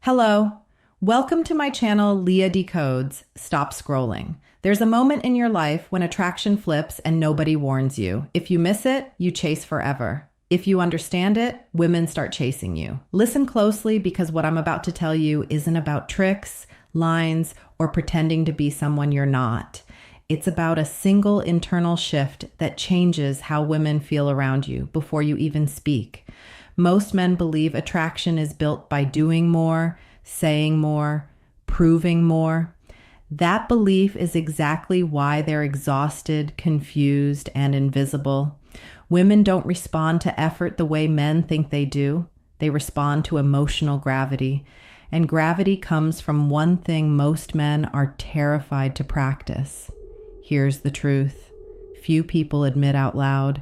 Hello. Welcome to my channel, Leah Decodes. Stop scrolling. There's a moment in your life when attraction flips and nobody warns you. If you miss it, you chase forever. If you understand it, women start chasing you. Listen closely because what I'm about to tell you isn't about tricks, lines, or pretending to be someone you're not. It's about a single internal shift that changes how women feel around you before you even speak. Most men believe attraction is built by doing more, saying more, proving more. That belief is exactly why they're exhausted, confused, and invisible. Women don't respond to effort the way men think they do. They respond to emotional gravity. And gravity comes from one thing most men are terrified to practice. Here's the truth. Few people admit out loud.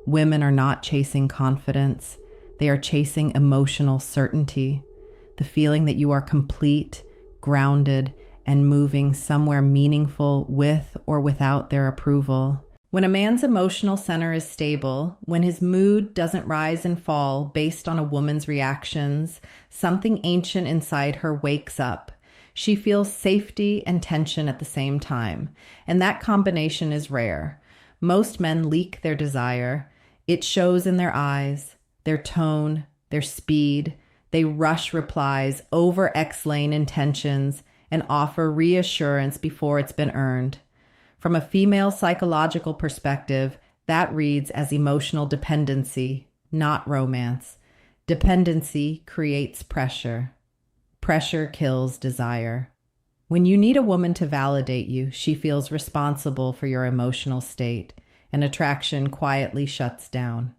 Women are not chasing confidence. They are chasing emotional certainty. The feeling that you are complete, grounded, and moving somewhere meaningful with or without their approval. When a man's emotional center is stable, when his mood doesn't rise and fall based on a woman's reactions, something ancient inside her wakes up. She feels safety and tension at the same time, and that combination is rare. Most men leak their desire. It shows in their eyes, their tone, their speed. They rush replies, over-explain intentions, and offer reassurance before it's been earned. From a female psychological perspective, that reads as emotional dependency, not romance. Dependency creates pressure. Pressure kills desire. When you need a woman to validate you, she feels responsible for your emotional state, and attraction quietly shuts down.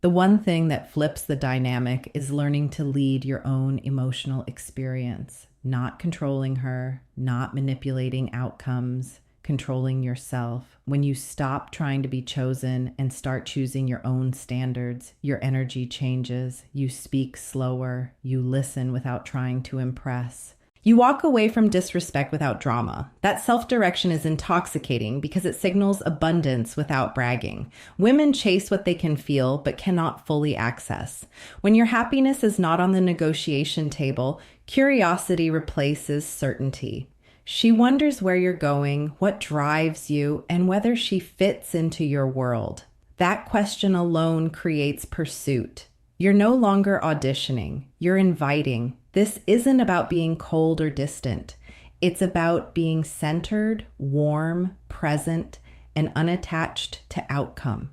The one thing that flips the dynamic is learning to lead your own emotional experience, not controlling her, not manipulating outcomes, controlling yourself. When you stop trying to be chosen and start choosing your own standards, your energy changes. You speak slower. You listen without trying to impress. You walk away from disrespect without drama. That self-direction is intoxicating because it signals abundance without bragging. Women chase what they can feel but cannot fully access. When your happiness is not on the negotiation table, curiosity replaces certainty. She wonders where you're going, what drives you, and whether she fits into your world. That question alone creates pursuit. You're no longer auditioning. You're inviting. This isn't about being cold or distant. It's about being centered, warm, present, and unattached to outcome.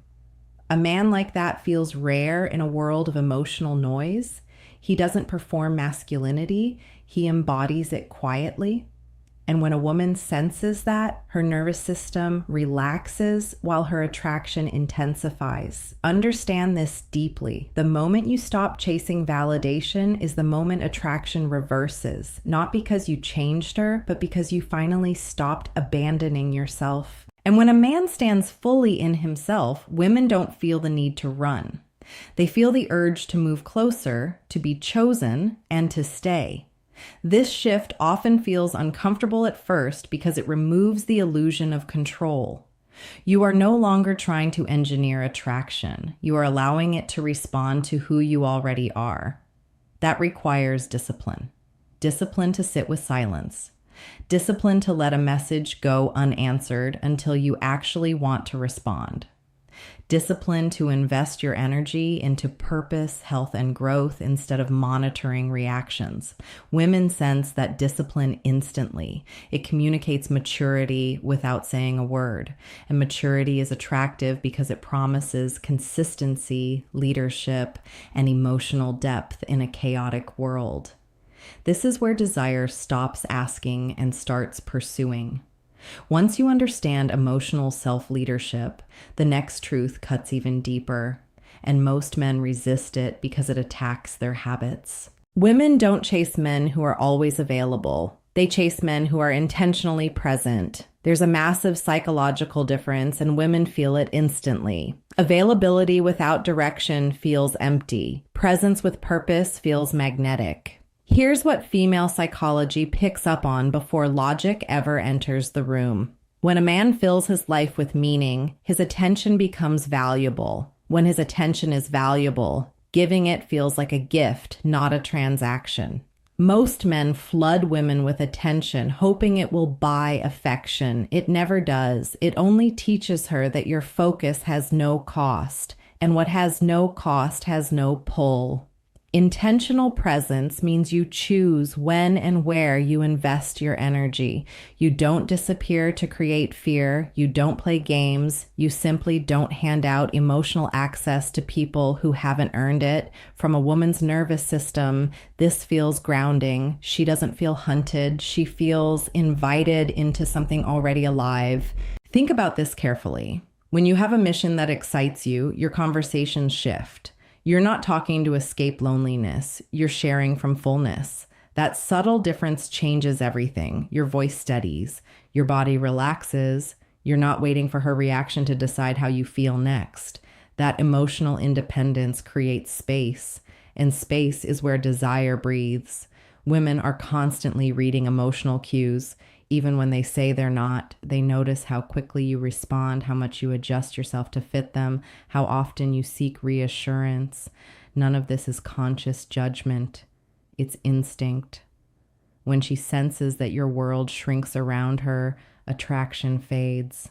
A man like that feels rare in a world of emotional noise. He doesn't perform masculinity. He embodies it quietly. And when a woman senses that, her nervous system relaxes while her attraction intensifies. Understand this deeply. The moment you stop chasing validation is the moment attraction reverses, not because you changed her, but because you finally stopped abandoning yourself. And when a man stands fully in himself, women don't feel the need to run. They feel the urge to move closer, to be chosen, and to stay. This shift often feels uncomfortable at first because it removes the illusion of control. You are no longer trying to engineer attraction. You are allowing it to respond to who you already are. That requires discipline. Discipline to sit with silence. Discipline to let a message go unanswered until you actually want to respond. Discipline to invest your energy into purpose, health, and growth instead of monitoring reactions. Women sense that discipline instantly. It communicates maturity without saying a word. And maturity is attractive because it promises consistency, leadership, and emotional depth in a chaotic world. This is where desire stops asking and starts pursuing. Once you understand emotional self-leadership, the next truth cuts even deeper, and most men resist it because it attacks their habits. Women don't chase men who are always available. They chase men who are intentionally present. There's a massive psychological difference, and women feel it instantly. Availability without direction feels empty. Presence with purpose feels magnetic. Here's what female psychology picks up on before logic ever enters the room. When a man fills his life with meaning, his attention becomes valuable. When his attention is valuable, giving it feels like a gift, not a transaction. Most men flood women with attention, hoping it will buy affection. It never does. It only teaches her that your focus has no cost, and what has no cost has no pull. Intentional presence means you choose when and where you invest your energy. You don't disappear to create fear. You don't play games. You simply don't hand out emotional access to people who haven't earned it. From a woman's nervous system, this feels grounding. She doesn't feel hunted. She feels invited into something already alive. Think about this carefully. When you have a mission that excites you, your conversations shift. You're not talking to escape loneliness. You're sharing from fullness. That subtle difference changes everything. Your voice steadies. Your body relaxes. You're not waiting for her reaction to decide how you feel next. That emotional independence creates space, and space is where desire breathes. Women are constantly reading emotional cues. Even when they say they're not, they notice how quickly you respond, how much you adjust yourself to fit them, how often you seek reassurance. None of this is conscious judgment. It's instinct. When she senses that your world shrinks around her, attraction fades.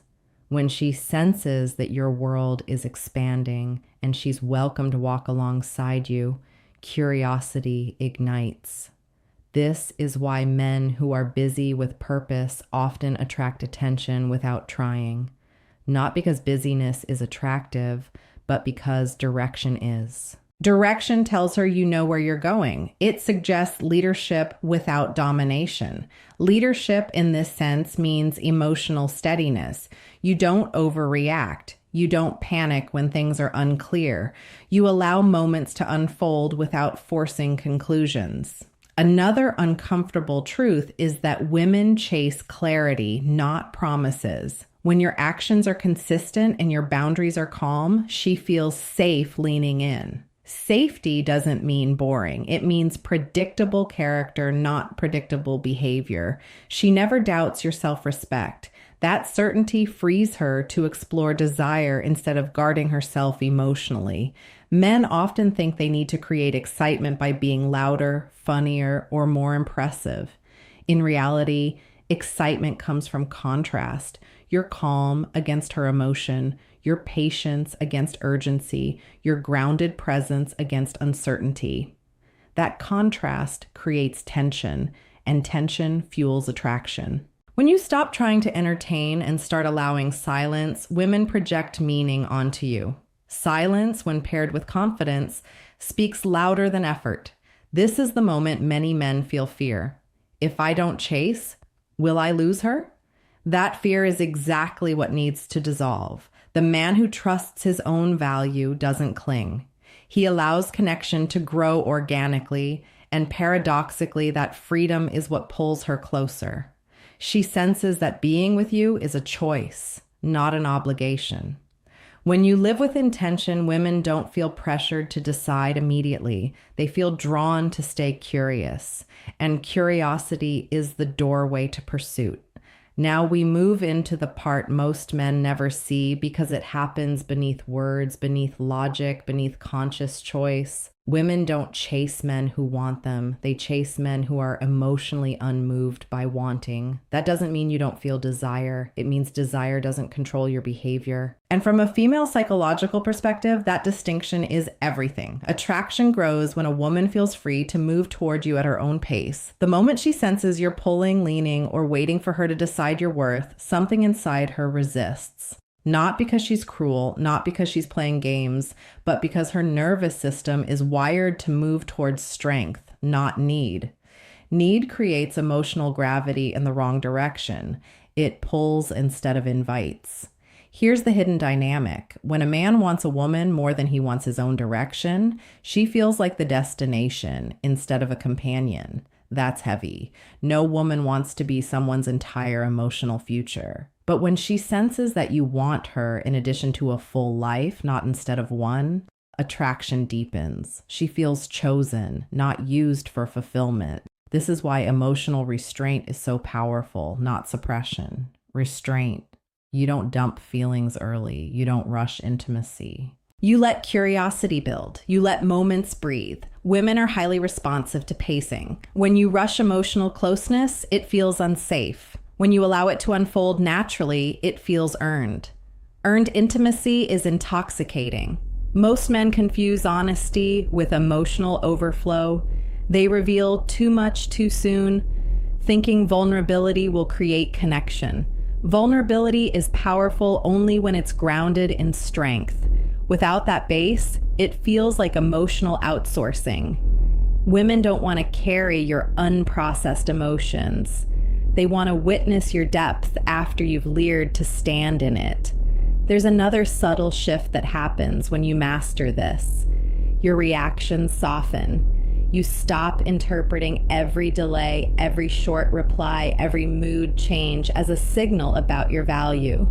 When she senses that your world is expanding and she's welcome to walk alongside you, curiosity ignites. This is why men who are busy with purpose often attract attention without trying. Not because busyness is attractive, but because direction is. Direction tells her you know where you're going. It suggests leadership without domination. Leadership in this sense means emotional steadiness. You don't overreact. You don't panic when things are unclear. You allow moments to unfold without forcing conclusions. Another uncomfortable truth is that women chase clarity, not promises. When your actions are consistent and your boundaries are calm, she feels safe leaning in. Safety doesn't mean boring. It means predictable character, not predictable behavior. She never doubts your self-respect. That certainty frees her to explore desire instead of guarding herself emotionally. Men often think they need to create excitement by being louder, funnier, or more impressive. In reality, excitement comes from contrast. Your calm against her emotion, your patience against urgency, your grounded presence against uncertainty. That contrast creates tension, and tension fuels attraction. When you stop trying to entertain and start allowing silence, women project meaning onto you. Silence, when paired with confidence, speaks louder than effort. This is the moment many men feel fear. If I don't chase, will I lose her? That fear is exactly what needs to dissolve. The man who trusts his own value doesn't cling. He allows connection to grow organically, and paradoxically, that freedom is what pulls her closer. She senses that being with you is a choice, not an obligation. When you live with intention, women don't feel pressured to decide immediately. They feel drawn to stay curious, and curiosity is the doorway to pursuit. Now we move into the part most men never see because it happens beneath words, beneath logic, beneath conscious choice. Women don't chase men who want them. They chase men who are emotionally unmoved by wanting. That doesn't mean you don't feel desire. It means desire doesn't control your behavior. And from a female psychological perspective, that distinction is everything. Attraction grows when a woman feels free to move toward you at her own pace. The moment she senses you're pulling, leaning, or waiting for her to decide your worth, something inside her resists. Not because she's cruel, not because she's playing games, but because her nervous system is wired to move towards strength, not need. Need creates emotional gravity in the wrong direction. It pulls instead of invites. Here's the hidden dynamic. When a man wants a woman more than he wants his own direction, she feels like the destination instead of a companion. That's heavy. No woman wants to be someone's entire emotional future. But when she senses that you want her in addition to a full life, not instead of one, attraction deepens. She feels chosen, not used for fulfillment. This is why emotional restraint is so powerful, not suppression. Restraint. You don't dump feelings early. You don't rush intimacy. You let curiosity build. You let moments breathe. Women are highly responsive to pacing. When you rush emotional closeness, it feels unsafe. When you allow it to unfold naturally, it feels earned. Earned intimacy is intoxicating. Most men confuse honesty with emotional overflow. They reveal too much too soon, thinking vulnerability will create connection. Vulnerability is powerful only when it's grounded in strength. Without that base, it feels like emotional outsourcing. Women don't want to carry your unprocessed emotions. They want to witness your depth after you've leered to stand in it. There's another subtle shift that happens when you master this. Your reactions soften. You stop interpreting every delay, every short reply, every mood change as a signal about your value.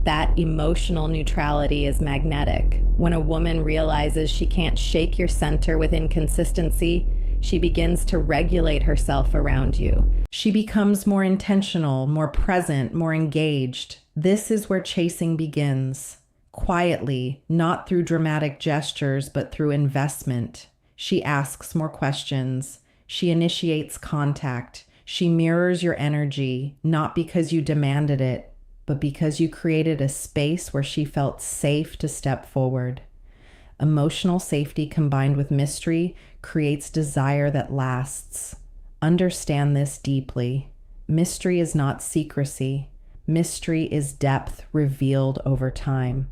That emotional neutrality is magnetic. When a woman realizes she can't shake your center with inconsistency, she begins to regulate herself around you. She becomes more intentional, more present, more engaged. This is where chasing begins. Quietly, not through dramatic gestures, but through investment. She asks more questions. She initiates contact. She mirrors your energy, not because you demanded it, but because you created a space where she felt safe to step forward. Emotional safety combined with mystery creates desire that lasts. Understand this deeply. Mystery is not secrecy. Mystery is depth revealed over time.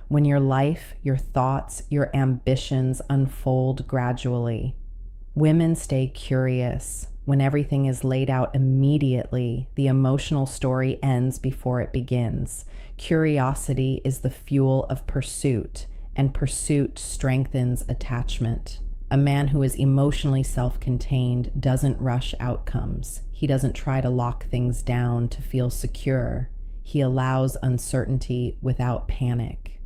When your life, your thoughts, your ambitions unfold gradually. Women stay curious. When everything is laid out immediately, the emotional story ends before it begins. Curiosity is the fuel of pursuit, and pursuit strengthens attachment. A man who is emotionally self-contained doesn't rush outcomes. He doesn't try to lock things down to feel secure. He allows uncertainty without panic.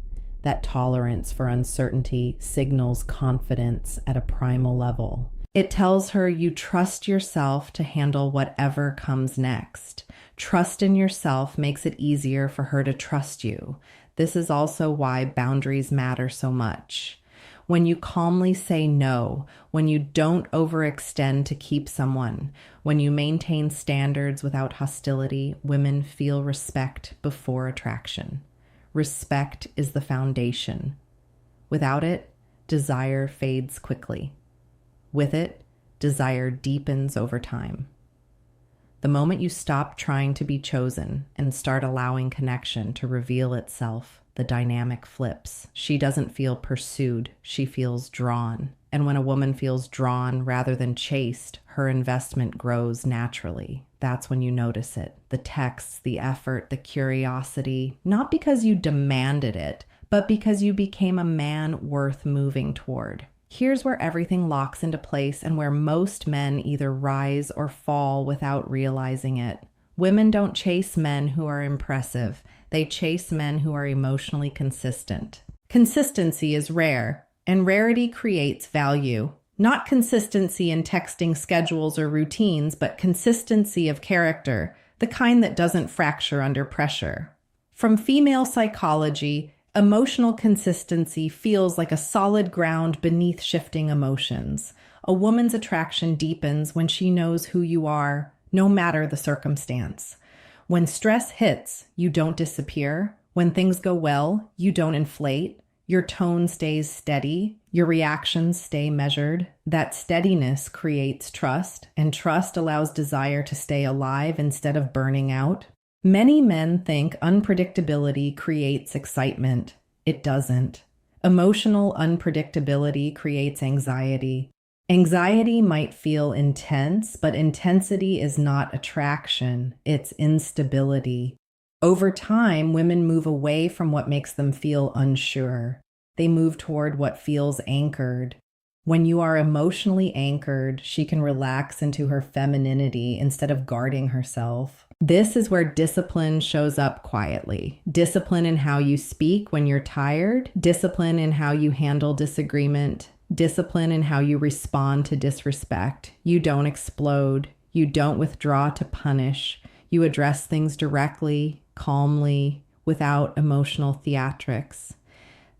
That tolerance for uncertainty signals confidence at a primal level. It tells her you trust yourself to handle whatever comes next. Trust in yourself makes it easier for her to trust you. This is also why boundaries matter so much. When you calmly say no, when you don't overextend to keep someone, when you maintain standards without hostility, women feel respect before attraction. Respect is the foundation. Without it, desire fades quickly. With it, desire deepens over time. The moment you stop trying to be chosen and start allowing connection to reveal itself, the dynamic flips. She doesn't feel pursued, she feels drawn. And when a woman feels drawn rather than chased, her investment grows naturally. That's when you notice it. The texts, the effort, the curiosity, not because you demanded it, but because you became a man worth moving toward. Here's where everything locks into place and where most men either rise or fall without realizing it. Women don't chase men who are impressive. They chase men who are emotionally consistent. Consistency is rare, and rarity creates value. Not consistency in texting schedules or routines, but consistency of character, the kind that doesn't fracture under pressure. From female psychology, emotional consistency feels like a solid ground beneath shifting emotions. A woman's attraction deepens when she knows who you are, no matter the circumstance. When stress hits, you don't disappear. When things go well, you don't inflate. Your tone stays steady. Your reactions stay measured. That steadiness creates trust, and trust allows desire to stay alive instead of burning out. Many men think unpredictability creates excitement. It doesn't. Emotional unpredictability creates anxiety. Anxiety might feel intense, but intensity is not attraction, it's instability. Over time, women move away from what makes them feel unsure. They move toward what feels anchored. When you are emotionally anchored, she can relax into her femininity instead of guarding herself. This is where discipline shows up quietly. Discipline in how you speak when you're tired, discipline in how you handle disagreement, discipline in how you respond to disrespect. You don't explode. You don't withdraw to punish. You address things directly, calmly, without emotional theatrics.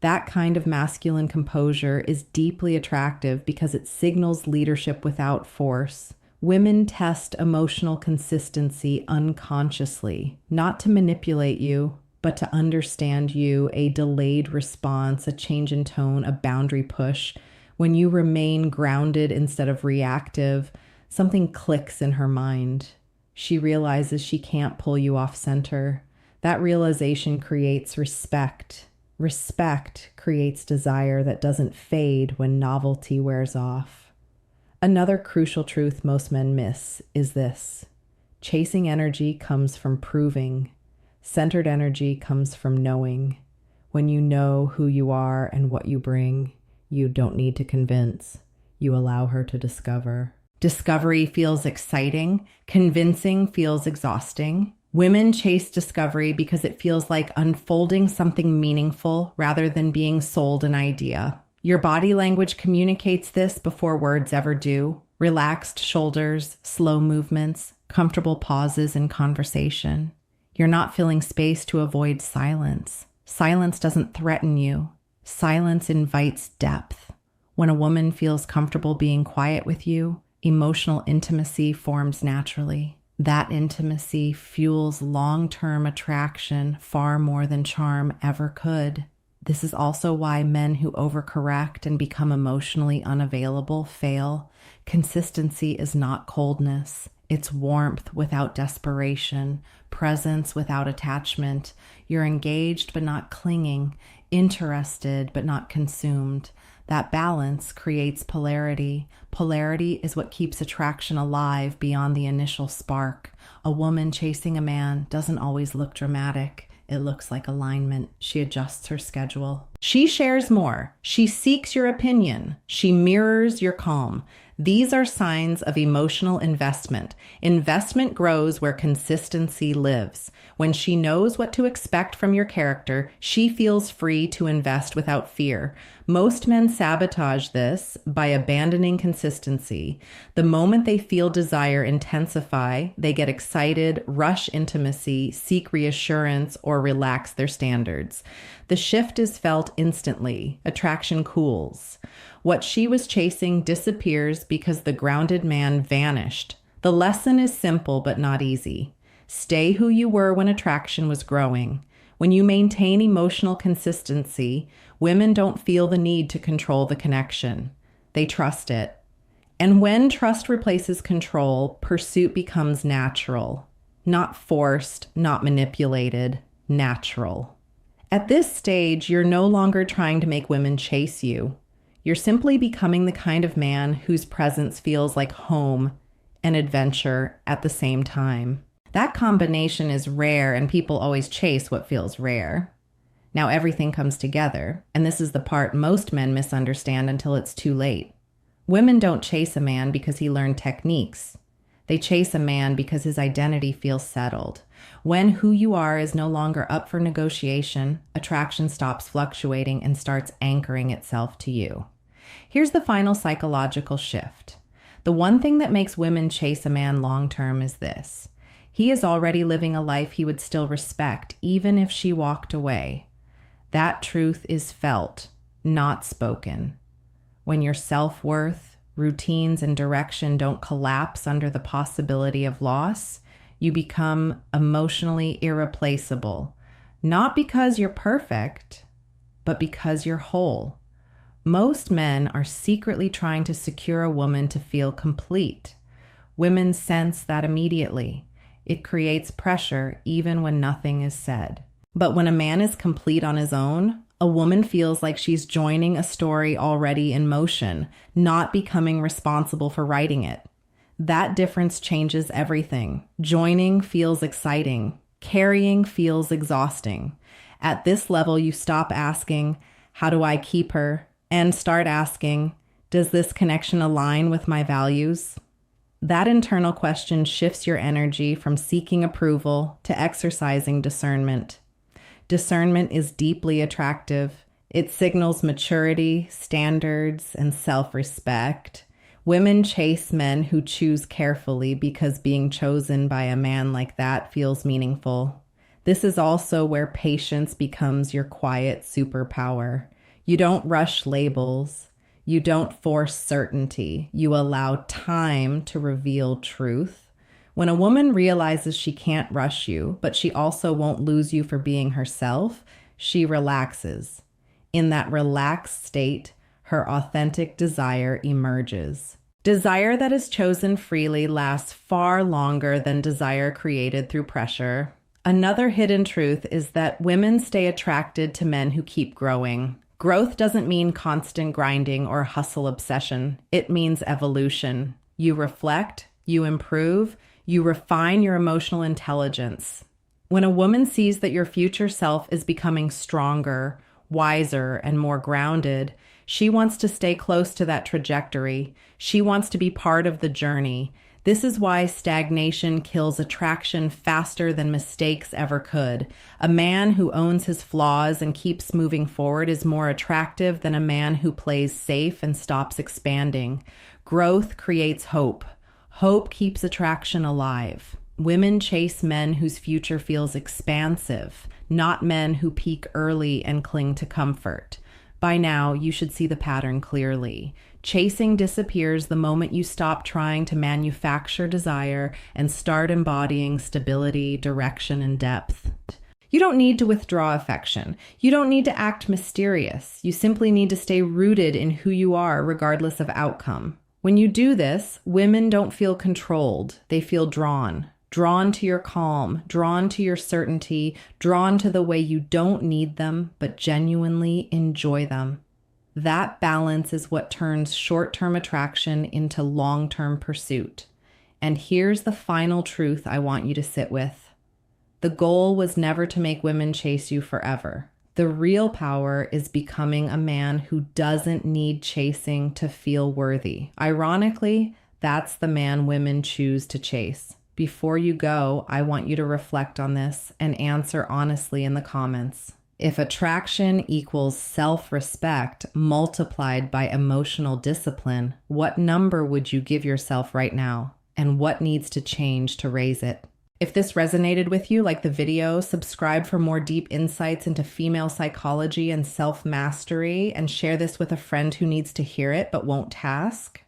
That kind of masculine composure is deeply attractive because it signals leadership without force. Women test emotional consistency unconsciously, not to manipulate you, but to understand you, a delayed response, a change in tone, a boundary push. When you remain grounded instead of reactive, something clicks in her mind. She realizes she can't pull you off center. That realization creates respect. Respect creates desire that doesn't fade when novelty wears off. Another crucial truth most men miss is this: chasing energy comes from proving. Centered energy comes from knowing. When you know who you are and what you bring, you don't need to convince. You allow her to discover. Discovery feels exciting. Convincing feels exhausting. Women chase discovery because it feels like unfolding something meaningful rather than being sold an idea. Your body language communicates this before words ever do. Relaxed shoulders, slow movements, comfortable pauses in conversation. You're not filling space to avoid silence. Silence doesn't threaten you. Silence invites depth. When a woman feels comfortable being quiet with you, emotional intimacy forms naturally. That intimacy fuels long-term attraction far more than charm ever could. This is also why men who overcorrect and become emotionally unavailable fail. Consistency is not coldness. It's warmth without desperation, presence without attachment. You're engaged but not clinging, interested but not consumed. That balance creates polarity. Polarity is what keeps attraction alive beyond the initial spark. A woman chasing a man doesn't always look dramatic. It looks like alignment. She adjusts her schedule. She shares more. She seeks your opinion. She mirrors your calm. These are signs of emotional investment. Investment grows where consistency lives. When she knows what to expect from your character, she feels free to invest without fear. Most men sabotage this by abandoning consistency. The moment they feel desire intensify, they get excited, rush intimacy, seek reassurance, or relax their standards. The shift is felt instantly. Attraction cools. What she was chasing disappears because the grounded man vanished. The lesson is simple but not easy. Stay who you were when attraction was growing. When you maintain emotional consistency, women don't feel the need to control the connection. They trust it. And when trust replaces control, pursuit becomes natural. Not forced, not manipulated, natural. At this stage, you're no longer trying to make women chase you. You're simply becoming the kind of man whose presence feels like home and adventure at the same time. That combination is rare, and people always chase what feels rare. Now everything comes together, and this is the part most men misunderstand until it's too late. Women don't chase a man because he learned techniques. They chase a man because his identity feels settled. When who you are is no longer up for negotiation, attraction stops fluctuating and starts anchoring itself to you. Here's the final psychological shift. The one thing that makes women chase a man long-term is this: he is already living a life he would still respect, even if she walked away. That truth is felt, not spoken. When your self-worth, routines, and direction don't collapse under the possibility of loss, you become emotionally irreplaceable. Not because you're perfect, but because you're whole. Most men are secretly trying to secure a woman to feel complete. Women sense that immediately. It creates pressure even when nothing is said. But when a man is complete on his own, a woman feels like she's joining a story already in motion, not becoming responsible for writing it. That difference changes everything. Joining feels exciting. Carrying feels exhausting. At this level, you stop asking, "How do I keep her?" and start asking, "Does this connection align with my values?" That internal question shifts your energy from seeking approval to exercising discernment. Discernment is deeply attractive. It signals maturity, standards, and self-respect. Women chase men who choose carefully because being chosen by a man like that feels meaningful. This is also where patience becomes your quiet superpower. You don't rush labels. You don't force certainty. You allow time to reveal truth. When a woman realizes she can't rush you, but she also won't lose you for being herself, she relaxes. In that relaxed state, her authentic desire emerges. Desire that is chosen freely lasts far longer than desire created through pressure. Another hidden truth is that women stay attracted to men who keep growing. Growth doesn't mean constant grinding or hustle obsession. It means evolution. You reflect, you improve, you refine your emotional intelligence. When a woman sees that your future self is becoming stronger, wiser, and more grounded, she wants to stay close to that trajectory. She wants to be part of the journey. This is why stagnation kills attraction faster than mistakes ever could. A man who owns his flaws and keeps moving forward is more attractive than a man who plays safe and stops expanding. Growth creates hope. Hope keeps attraction alive. Women chase men whose future feels expansive, not men who peak early and cling to comfort. By now, you should see the pattern clearly. Chasing disappears the moment you stop trying to manufacture desire and start embodying stability, direction, and depth. You don't need to withdraw affection. You don't need to act mysterious. You simply need to stay rooted in who you are, regardless of outcome. When you do this, women don't feel controlled. They feel drawn. Drawn to your calm, drawn to your certainty, drawn to the way you don't need them, but genuinely enjoy them. That balance is what turns short-term attraction into long-term pursuit. And here's the final truth I want you to sit with. The goal was never to make women chase you forever. The real power is becoming a man who doesn't need chasing to feel worthy. Ironically, that's the man women choose to chase. Before you go, I want you to reflect on this and answer honestly in the comments. If attraction equals self-respect multiplied by emotional discipline, what number would you give yourself right now? And what needs to change to raise it? If this resonated with you, like the video, subscribe for more deep insights into female psychology and self-mastery, and share this with a friend who needs to hear it but won't task.